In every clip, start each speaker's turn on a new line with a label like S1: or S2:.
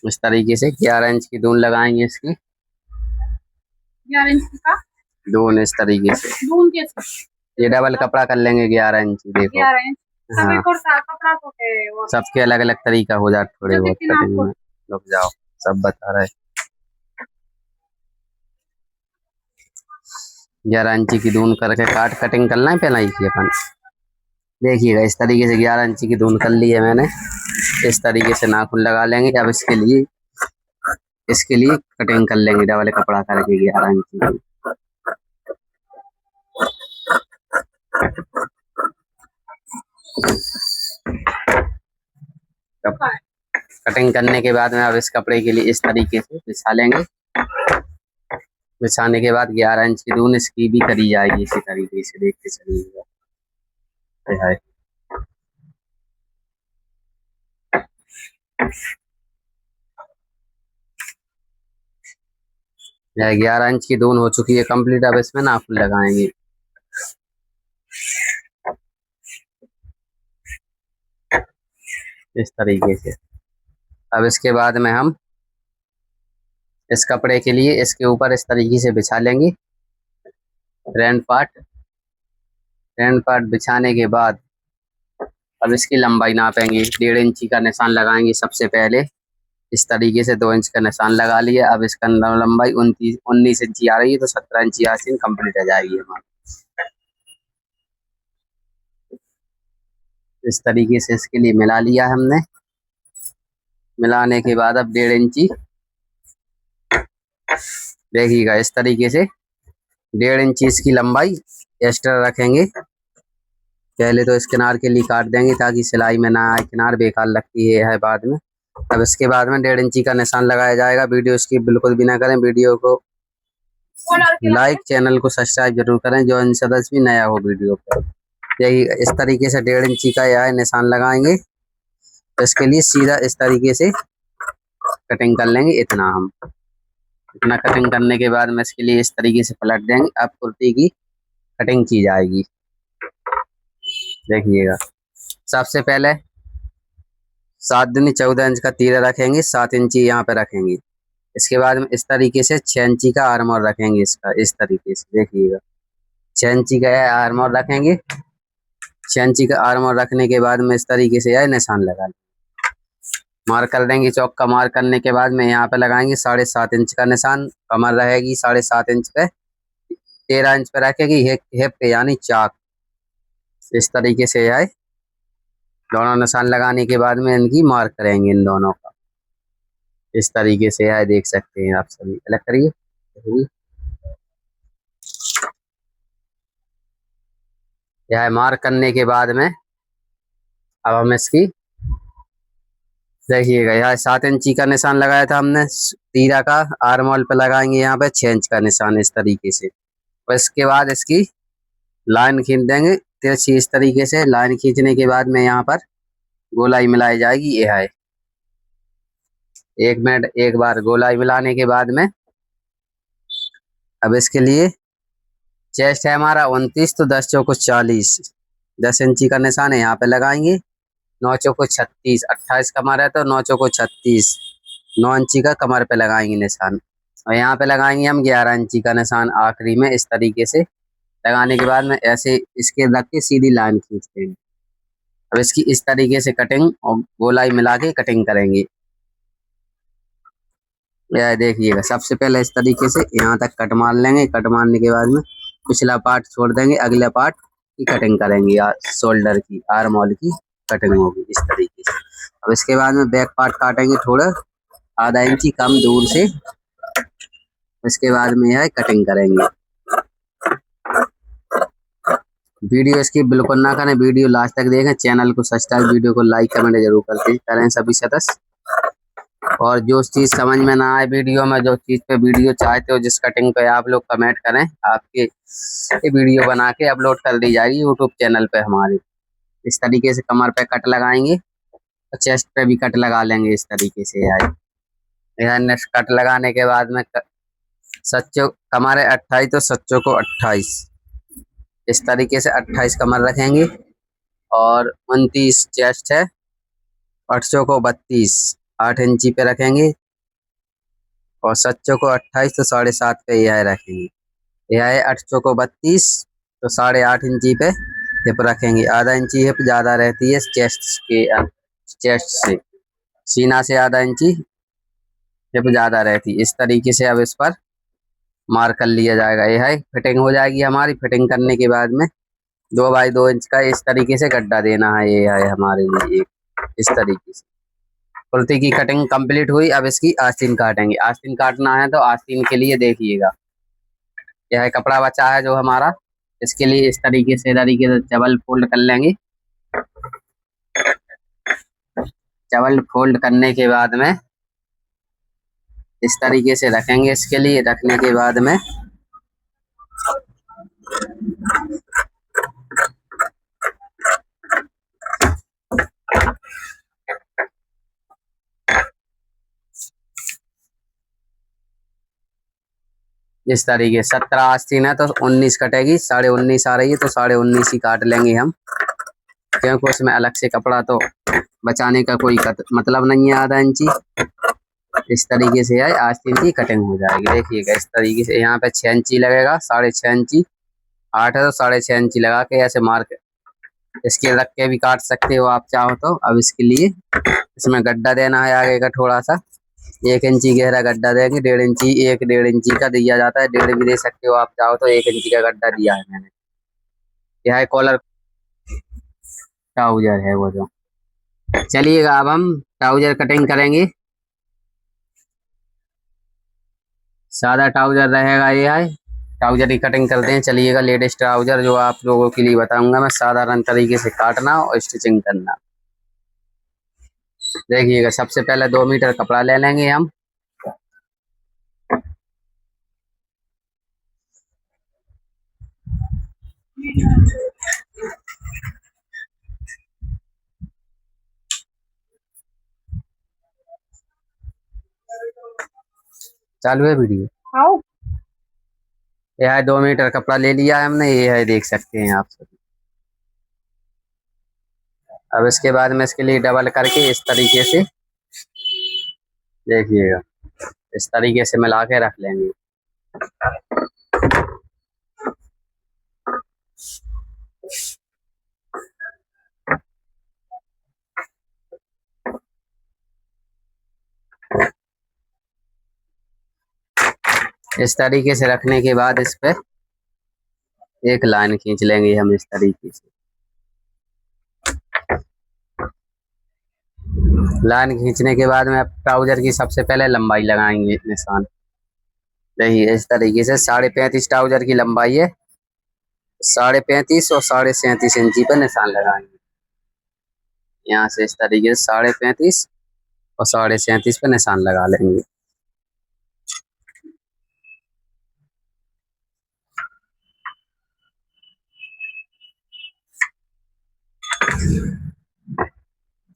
S1: इस तरीके से 11 इंच की दून लगाएंगे इसकी।
S2: 11 इंच का
S1: दून इस तरीके से।
S2: दून कैसे?
S1: ये डबल कपड़ा कर लेंगे 11 इंच। देखो
S2: 11 इंच।
S1: हाँ,
S2: कपड़ा तो
S1: सबके अलग अलग तरीका हो जाता थोड़े बहुत कटिंग में। रुक जाओ, सब बता रहे। 11 इंची की दून करके कटिंग करना है पहले की अपन। देखिएगा इस तरीके से 11 इंची की दून कर ली है मैंने। इस तरीके से नाखून लगा लेंगे। अब इसके लिए कटिंग कर लेंगे डबल कपड़ा करके 11 इंची की। कटिंग करने के बाद में अब इस कपड़े के लिए इस तरीके से बिछा लेंगे। बिछाने के बाद 11 इंच की दून इसकी भी करी जाएगी इसी तरीके से। देखते चलिएगा। 11 इंच की दून हो चुकी है कंप्लीट। अब इसमें नाखून लगाएंगे। इस तरीके से। अब इसके बाद में हम इस कपड़े के लिए इसके ऊपर इस तरीके से बिछा लेंगे फ्रंट पार्ट बिछाने के बाद अब इसकी लंबाई नापेंगे। 1.5 इंची का निशान लगाएंगे सबसे पहले। इस तरीके से 2 इंच का निशान लगा लिया। अब इसका लंबाई 19 इंची आ रही है, तो 17 इंची आस्तीन कंप्लीट हो जाएगी हमारी। इस तरीके से इसके लिए मिला लिया हमने। मिलाने के बाद अब 1.5 इंची देखिएगा इस तरीके से 1.5 इंची इसकी लंबाई एक्स्ट्रा रखेंगे। पहले तो इस किनार के लिए काट देंगे ताकि सिलाई में ना आए, किनार बेकार लगती है बाद में। अब इसके बाद में 1.5 इंची का निशान लगाया जाएगा। वीडियो इसकी बिल्कुल भी ना करें। वीडियो को लाइक, चैनल को सब्सक्राइब जरूर करें जो इन सदस्य भी नया हो वीडियो पर। यही इस तरीके से 1.5 इंची का यह निशान लगाएंगे। इसके लिए सीधा इस तरीके से कटिंग कर लेंगे। इतना कटिंग करने के बाद में इसके लिए इस तरीके से पलट देंगे। अब कुर्ती की कटिंग की जाएगी। देखिएगा सबसे पहले 7 दूनी 14 इंच का तीरा रखेंगे। 7 इंची यहाँ पे रखेंगे। इसके बाद में इस तरीके से 6 इंची का आर्मर रखेंगे इसका। इस तरीके से देखिएगा 6 इंची का आर्मर रखेंगे। 6 इंची का आर्मर रखने के बाद में इस तरीके से यह निशान लगा लेंगे। मार्क कर देंगे। चौक का मार्क करने के बाद में यहाँ पे लगाएंगे 7.5 इंच का निशान। कमर रहेगी 7.5 इंच पे। 13 इंच पे रखेगी हिप पे यानी चाक। इस तरीके से है दोनों निशान लगाने के बाद में इनकी मार्क करेंगे इन दोनों का। इस तरीके से है, देख सकते हैं आप सभी। अलग करिए। यह मार्क करने के बाद में अब हम इसकी देखिएगा यहाँ 7 इंची का निशान लगाया था हमने तीरा का। आर्मोल पे लगाएंगे यहाँ पे 6 इंच का निशान इस तरीके से। और इसके बाद इसकी लाइन खींच देंगे तिरछी। इस तरीके से लाइन खींचने के बाद में यहाँ पर गोलाई मिलाई जाएगी। ये है 1 मिनट एक बार गोलाई मिलाने के बाद में अब इसके लिए चेस्ट है हमारा 29, तो 10 चौको 40। 10 इंची का निशान है यहाँ पे लगाएंगे। 9 चौको 36। 28 कमर है तो 9 चौको 36। 9 इंची का कमर पे लगाएंगे निशान। और यहाँ पे लगाएंगे हम 11 इंची का निशान आखिरी में। इस तरीके से लगाने के बाद में ऐसे इसके रख के सीधी लाइन खींच देंगे। अब इसकी इस तरीके से कटिंग और गोलाई मिला के कटिंग करेंगे। यह देखिएगा सबसे पहले इस तरीके से यहाँ तक कट मार लेंगे। कट मारने के बाद में पिछला पार्ट छोड़ देंगे। अगले पार्ट की कटिंग करेंगे। शोल्डर की आर्मोल की कटिंग होगी इस तरीके से। अब इसके बाद में बैक पार्ट काटेंगे थोड़ा आधा इंची कम दूर से। इसके बाद में यह कटिंग करेंगे। वीडियो इसकी बिल्कुल ना करें। वीडियो लास्ट तक देखें। चैनल को सब्सक्राइब, वीडियो को लाइक कमेंट जरूर करते करें सभी सदस्य। और जो चीज़ समझ में ना आए वीडियो में, जो चीज़ पे वीडियो चाहते हो जिस कटिंग पे, आप लोग कमेंट करें। आपके वीडियो बना के अपलोड कर दी जाएगी यूट्यूब चैनल पे हमारी। इस तरीके से कमर पे कट लगाएंगे और चेस्ट पे भी कट लगा लेंगे इस तरीके से। यह कट लगाने के बाद में सच्चों कमर है 28 तो सच्चों को 28। इस तरीके से 28 कमर रखेंगे और 29 चेस्ट है। 8 को 32। 8 इंची पे रखेंगे और 7 चौको 28 तो 7.5 पे यह रखेंगे। यह है 8 चौको 32 तो 8.5 इंची पे हिप रखेंगे। आधा इंची हिप ज़्यादा रहती है चेस्ट से, सीना से आधा इंची हिप ज़्यादा रहती है। इस तरीके से अब इस पर मार्क कर लिया जाएगा। यह है फिटिंग हो जाएगी हमारी। फिटिंग करने के बाद में 2 बाई 2 इंच का इस तरीके से गड्ढा देना है। ये है हमारे लिए एक इस तरीके से। कुर्ती की कटिंग कंप्लीट हुई। अब इसकी आस्तीन काटेंगे। आस्तीन काटना है तो आस्तीन के लिए देखिएगा, यह कपड़ा बचा है जो हमारा, इसके लिए इस तरीके से डबल फोल्ड कर लेंगे। डबल फोल्ड करने के बाद में इस तरीके से रखेंगे। इसके लिए रखने के बाद में इस तरीके 17 आस्तीन है तो 19 कटेगी, 19.5 आ रही है तो 19.5 ही काट लेंगे हम, क्योंकि उसमें अलग से कपड़ा तो बचाने का कोई मतलब नहीं है। आधा इंची इस तरीके से है आस्तीन की कटिंग हो जाएगी। देखिएगा इस तरीके से यहाँ पे 6 इंची लगेगा, 6.5 इंची 8 है तो 6.5 इंची लगा के ऐसे मार्क इसके रख के भी काट सकते हो आप चाहो तो। अब इसके लिए इसमें गड्ढा देना है आगे का थोड़ा सा, 1 इंची गहरा गड्ढा देंगे। 1.5 इंची 1.5 इंची का दिया जाता है, 1.5 भी दे सकते हो आप चाहो तो। 1 इंची का गड्ढा दिया है मैंने। यह है कॉलर ट्राउजर है वो जो। चलिएगा अब हम ट्राउजर कटिंग करेंगे। सादा ट्राउजर रहेगा। ये है ट्राउजर की कटिंग करते हैं। चलिएगा लेटेस्ट ट्राउजर जो आप लोगों के लिए बताऊंगा मैं, साधारण तरीके से काटना और स्टिचिंग करना। देखिएगा सबसे पहले 2 मीटर कपड़ा ले लेंगे हम। चालू है वीडियो?
S2: आओ।
S1: यह है 2 मीटर कपड़ा ले लिया है हमने। ये है देख सकते हैं आप सभी। अब इसके बाद में इसके लिए डबल करके इस तरीके से देखिएगा इस तरीके से मिला के रख लेंगे। इस तरीके से रखने के बाद इस पे एक लाइन खींच लेंगे हम इस तरीके से। लाइन खींचने के बाद में ट्राउजर की सबसे पहले लंबाई लगाएंगे निशान। देखिए इस तरीके से 35.5 ट्राउजर की लंबाई है। 35.5 और 37.5 इंची पर निशान लगाएंगे। यहाँ से इस तरीके से 35.5 और 37.5 पे निशान लगा लेंगे।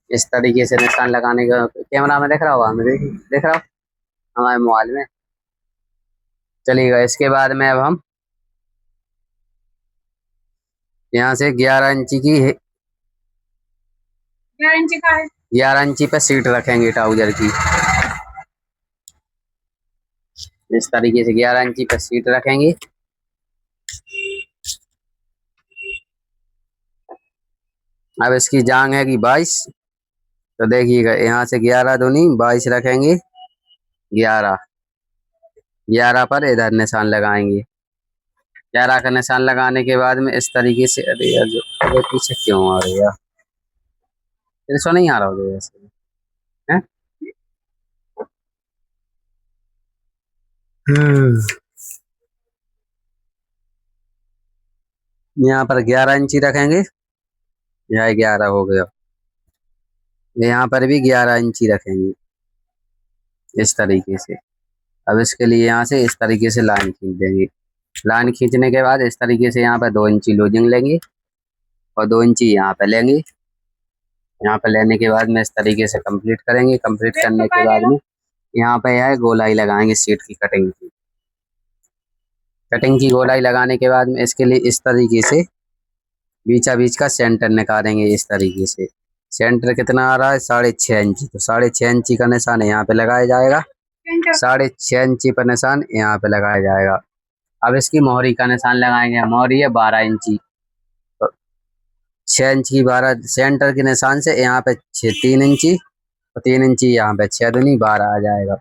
S1: इस तरीके से निशान लगाने का कैमरा में देख रहा होगा, हमें देख रहा हो हमारे मोबाइल में। चलिएगा इसके बाद में अब हम यहाँ से 11 इंची की
S2: 11 इंची का है।
S1: 11 इंची पे सीट रखेंगे ट्राउजर की। इस तरीके से 11 इंची पे सीट रखेंगे। अब इसकी जांग है कि 22, तो देखिएगा यहाँ से 11 दूनी 22 रखेंगे। 11 पर इधर निशान लगाएंगे। 11 का निशान लगाने के बाद में इस तरीके से, अरे यार जो पीछे क्यों आ रही है, तेरे सो नहीं आ रहा होगा वैसे है। यहाँ पर 11 इंची रखेंगे। यह 11 हो गया। यहाँ पर भी 11 इंची रखेंगे इस तरीके से। अब इसके लिए यहाँ से इस तरीके से लाइन खींच देंगे। लाइन खींचने के बाद इस तरीके से यहाँ पर 2 इंची लूजिंग लेंगे और 2 इंची यहाँ पे लेंगे। यहाँ पे लेने के बाद में इस तरीके से कंप्लीट करेंगे। कंप्लीट करने के बाद में यहाँ पे है गोलाई लगाएंगे सीट की कटिंग की। कटिंग की गोलाई लगाने के बाद में इसके लिए इस तरीके से बीचा बीच का सेंटर निकालेंगे इस तरीके से। सेंटर कितना आ रहा है 6.5 इंची, तो 6.5 इंची का निशान यहाँ पे लगाया जाएगा।
S2: सेंटर
S1: 6.5 इंची पर निशान यहाँ पे लगाया जाएगा। अब इसकी मोहरी का निशान लगाएंगे। मोहरी है 12 इंची, तो 6 इंच की 12 सेंटर के निशान से यहाँ पे 3 इंची, तो 3 इंची यहाँ पे 6 दूनी 12 आ जाएगा।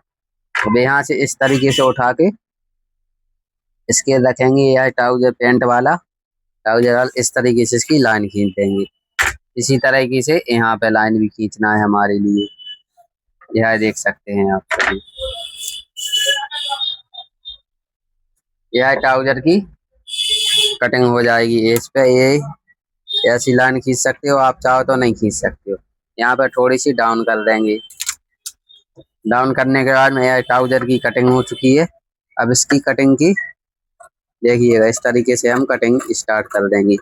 S1: अब यहाँ से इस तरीके से उठा के इसके रखेंगे। यह ट्राउजर पैंट वाला ट्राउजर वाला इस तरीके से इसकी लाइन खींच देंगे। इसी तरीके से यहाँ पे लाइन भी खींचना है हमारे लिए। यह देख सकते हैं आप सभी। यह ट्राउजर की कटिंग हो जाएगी। इस पे ये ऐसी लाइन खींच सकते हो, आप चाहो तो नहीं खींच सकते हो। यहाँ पे थोड़ी सी डाउन कर देंगे। डाउन करने के बाद में यह ट्राउजर की कटिंग हो चुकी है। अब इसकी कटिंग की देखिएगा, इस तरीके से हम कटिंग स्टार्ट कर देंगे।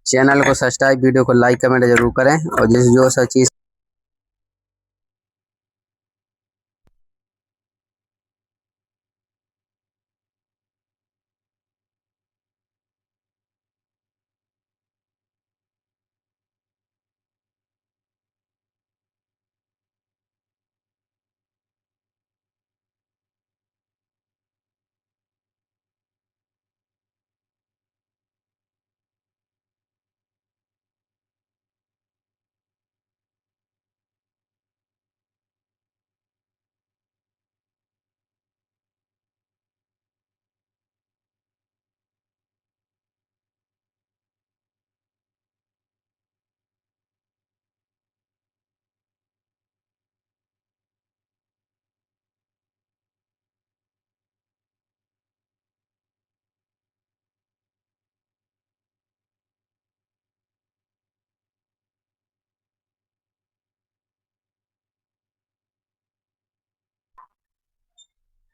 S1: चैनल को सब्सक्राइब, वीडियो को लाइक कमेंट जरूर करें, और जो सा चीज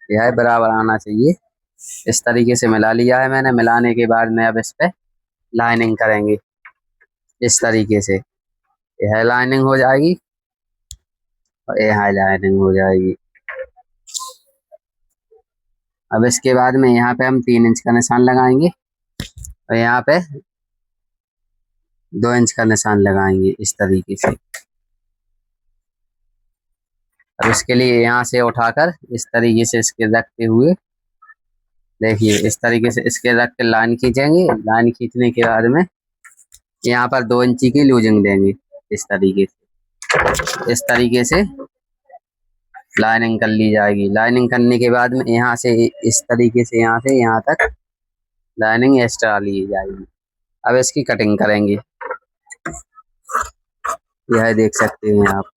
S1: यह बराबर आना चाहिए। इस तरीके से मिला लिया है मैंने। मिलाने के बाद में अब इस पे लाइनिंग करेंगे इस तरीके से। यह लाइनिंग हो जाएगी और यह लाइनिंग हो जाएगी। अब इसके बाद में यहाँ पे हम 3 इंच का निशान लगाएंगे और यहाँ पे 2 इंच का निशान लगाएंगे इस तरीके से। अब इसके लिए यहाँ से उठाकर इस तरीके से इसके रखते हुए देखिए, इस तरीके से इसके रख के लाइन खींचेंगे। लाइन खींचने के बाद में यहाँ पर 2 इंची की लूजिंग देंगे इस तरीके से। इस तरीके से लाइनिंग कर ली जाएगी। लाइनिंग करने के बाद में यहाँ से इस तरीके से यहाँ से यहाँ तक लाइनिंग एक्स्ट्रा ली जाएगी। अब इसकी कटिंग करेंगे। यह देख सकते हैं आप।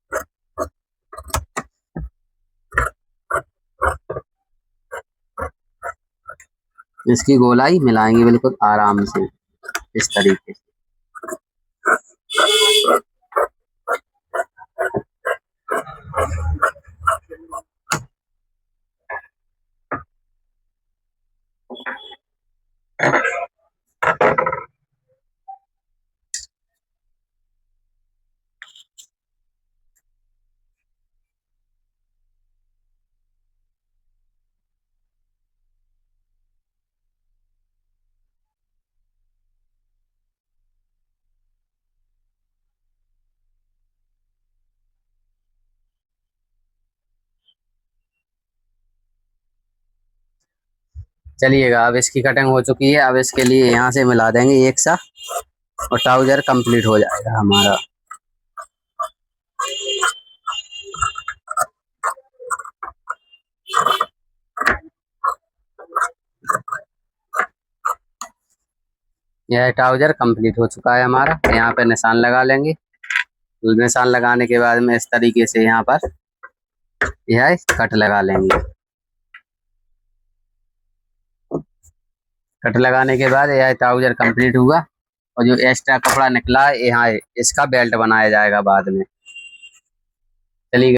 S1: इसकी गोलाई मिलाएंगे बिल्कुल आराम से इस तरीके से। चलिएगा, अब इसकी कटिंग हो चुकी है। अब इसके लिए यहाँ से मिला देंगे एक सा और ट्राउजर कंप्लीट हो जाएगा हमारा। यह ट्राउजर कंप्लीट हो चुका है हमारा। यहाँ पे निशान लगा लेंगे। निशान लगाने के बाद में इस तरीके से यहाँ पर यह कट लगा लेंगे। कट लगाने के बाद यह ट्राउजर कंप्लीट हुआ और जो एक्स्ट्रा कपड़ा निकला है यहाँ इसका बेल्ट बनाया जाएगा बाद में। चलिए।